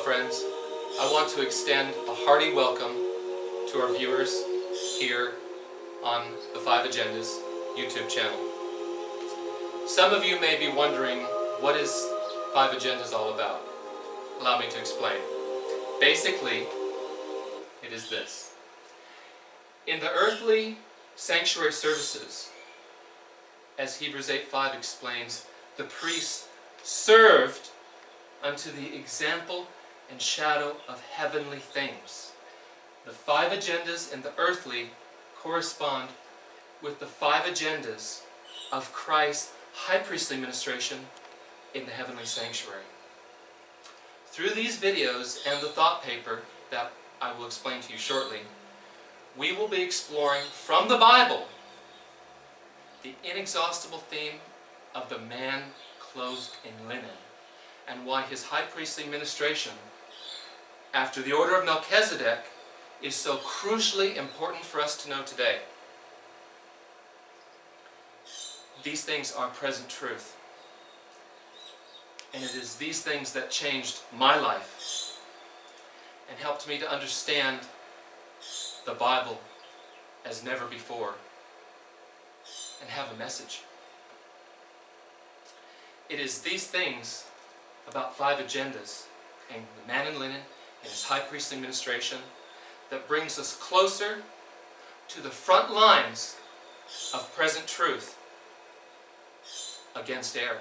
friends. I want to extend a hearty welcome to our viewers here on the Five Agendas YouTube channel. Some of you may be wondering, what is Five Agendas all about? Allow me to explain. Basically, it is this. In the earthly sanctuary services, as Hebrews 8:5 explains, the priests served unto the example and shadow of heavenly things. The five agendas in the earthly correspond with the five agendas of Christ's high priestly ministration in the heavenly sanctuary. Through these videos and the thought paper that I will explain to you shortly, we will be exploring from the Bible the inexhaustible theme of the man clothed in linen, and why his high priestly ministration, after the order of Melchizedek, is so crucially important for us to know today. These things are present truth. And it is these things that changed my life and helped me to understand the Bible as never before and have a message. It is these things about five agendas and the man in linen and his high priestly ministration that brings us closer to the front lines of present truth against error.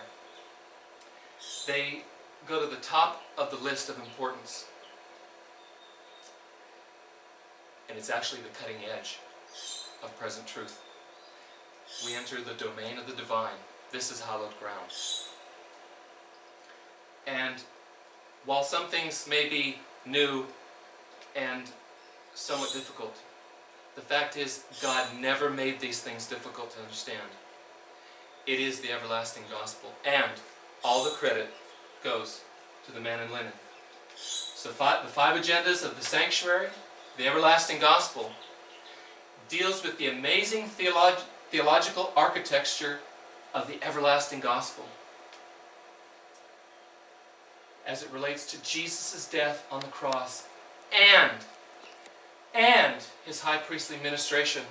They go to the top of the list of importance. And it's actually the cutting edge of present truth. We enter the domain of the divine. This is hallowed ground. And while some things may be new and somewhat difficult, the fact is God never made these things difficult to understand. It is the everlasting gospel, and all the credit goes to the man in linen. So the five agendas of the sanctuary, the everlasting gospel, deals with the amazing theological architecture of the everlasting gospel as it relates to Jesus' death on the cross and his high priestly ministration,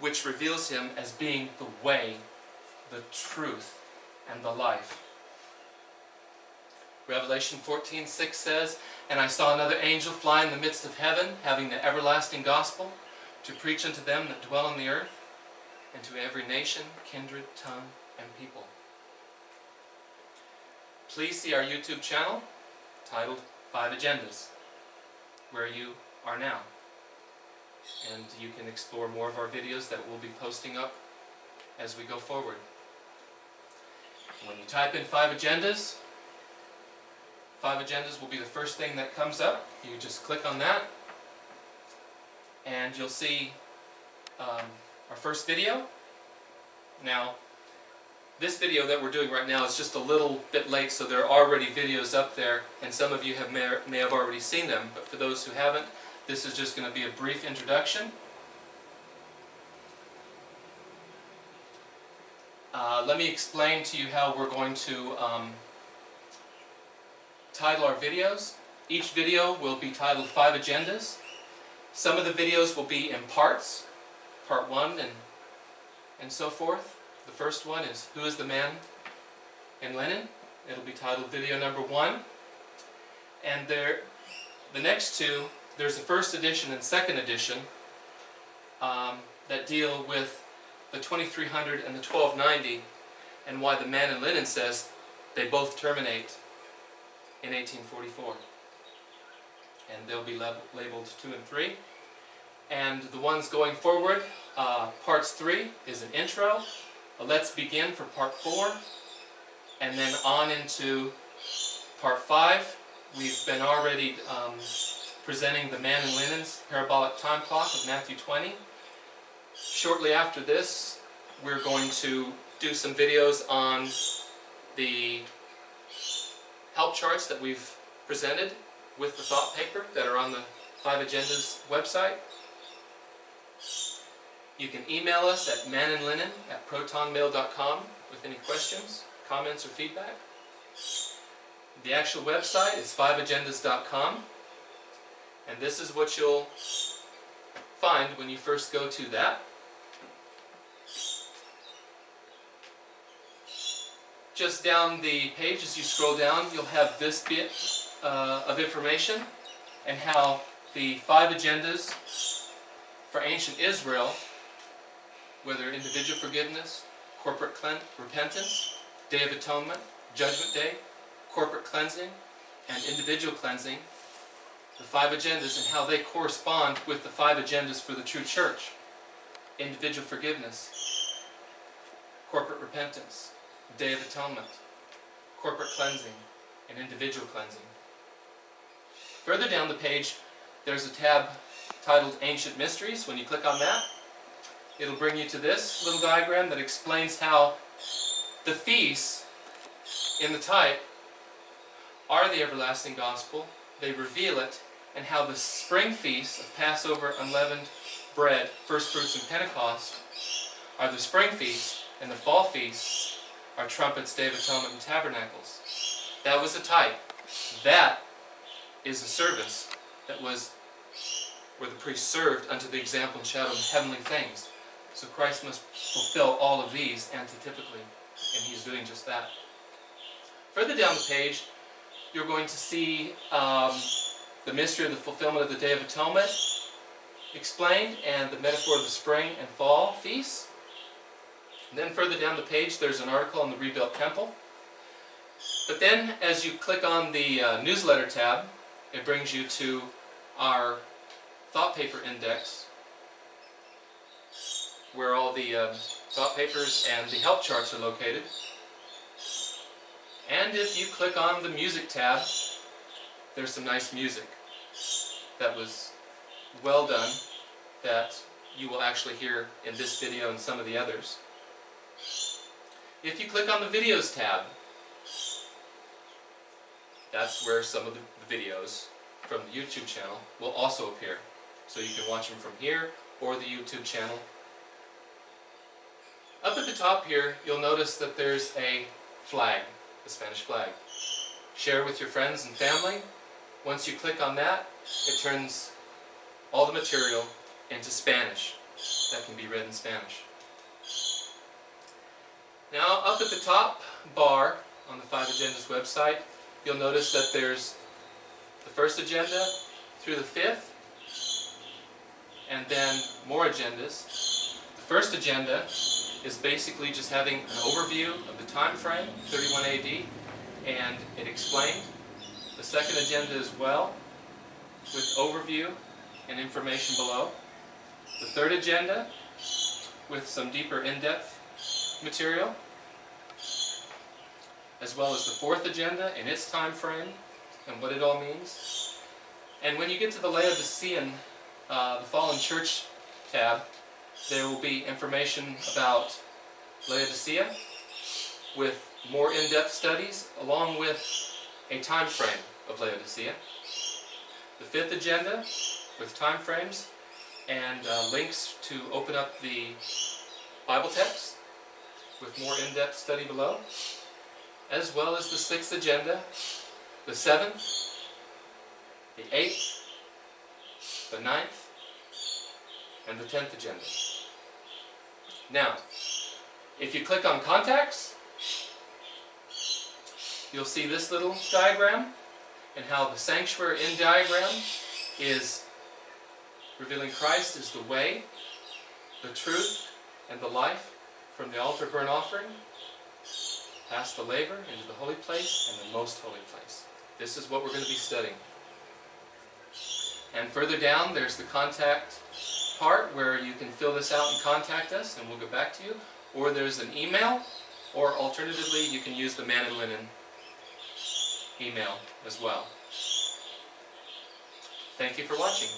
which reveals him as being the way, the truth, and the life. Revelation 14:6 says, "And I saw another angel fly in the midst of heaven, having the everlasting gospel, to preach unto them that dwell on the earth, and to every nation, kindred, tongue, and people." Please see our YouTube channel, titled Five Agendas, where you are now. And you can explore more of our videos that we'll be posting up as we go forward. When you type in five agendas will be the first thing that comes up. You just click on that, and you'll see our first video. Now, this video that we're doing right now is just a little bit late, so there are already videos up there, and some of you may have already seen them, but for those who haven't, this is just going to be a brief introduction. Let me explain to you how we're going to title our videos. Each video will be titled Five Agendas. Some of the videos will be in parts, part 1 and so forth. The first one is Who is the Man in Linen? It'll be titled video number 1. And the next two, there's the first edition and second edition that deal with the 2300 and the 1290, and why the man in linen says they both terminate in 1844. And they'll be labeled 2 and 3. And the ones going forward, parts 3 is an intro, a let's begin for part 4, and then on into part 5. We've been already presenting the man in linen's parabolic time clock of Matthew 20. Shortly after this, we're going to do some videos on the help charts that we've presented with the thought paper that are on the Five Agendas website. You can email us at maninlinen@protonmail.com with any questions, comments, or feedback. The actual website is 5agendas.com, and this is what you'll find when you first go to that. Just down the page, as you scroll down, you'll have this bit of information and how the 5 agendas for ancient Israel, whether individual forgiveness, corporate repentance, Day of Atonement, Judgment Day, corporate cleansing, and individual cleansing, the 5 agendas and how they correspond with the 5 agendas for the true church. Individual forgiveness, corporate repentance, Day of Atonement, corporate cleansing, and individual cleansing. Further down the page, there's a tab titled Ancient Mysteries. When you click on that, it'll bring you to this little diagram that explains how the feasts in the type are the everlasting gospel. They reveal it, and how the spring feasts of Passover, unleavened bread, first fruits, and Pentecost are the spring feasts, and the fall feasts are trumpets, Day of Atonement, and tabernacles. That was a type. That is a service that was where the priest served unto the example and shadow of heavenly things. So Christ must fulfill all of these antitypically, and He's doing just that. Further down the page, you're going to see the mystery of the fulfillment of the Day of Atonement explained, and the metaphor of the spring and fall feasts. And then further down the page, there's an article on the rebuilt temple. But then, as you click on the newsletter tab, it brings you to our thought paper index, where all the thought papers and the help charts are located. And if you click on the music tab, there's some nice music that was well done that you will actually hear in this video and some of the others. If you click on the videos tab, that's where some of the videos from the YouTube channel will also appear. So you can watch them from here or the YouTube channel. Up at the top here, you'll notice that there's a flag, the Spanish flag. Share with your friends and family. Once you click on that, it turns all the material into Spanish that can be read in Spanish. Now, up at the top bar on the 5 Agendas website, you'll notice that there's the first agenda through the 5th, and then more agendas. The first agenda is basically just having an overview of the time frame, 31 AD, and it explained. The second agenda as well, with overview and information below. The third agenda, with some deeper in-depth material, as well as the fourth agenda and its time frame and what it all means. And when you get to the Laodicean, the Fallen Church tab, there will be information about Laodicea with more in-depth studies, along with a time frame of Laodicea. The fifth agenda with time frames and links to open up the Bible text with more in-depth study below, as well as the sixth agenda, the seventh, the eighth, the ninth, and the 10th agenda. Now, if you click on Contacts, you'll see this little diagram and how the sanctuary in diagram is revealing Christ as the way, the truth, and the life from the altar burnt offering past the laver into the holy place and the most holy place. This is what we're going to be studying. And further down, there's the contact part where you can fill this out and contact us, and we'll get back to you. Or there's an email, or alternatively, you can use the Man and Linen email as well. Thank you for watching.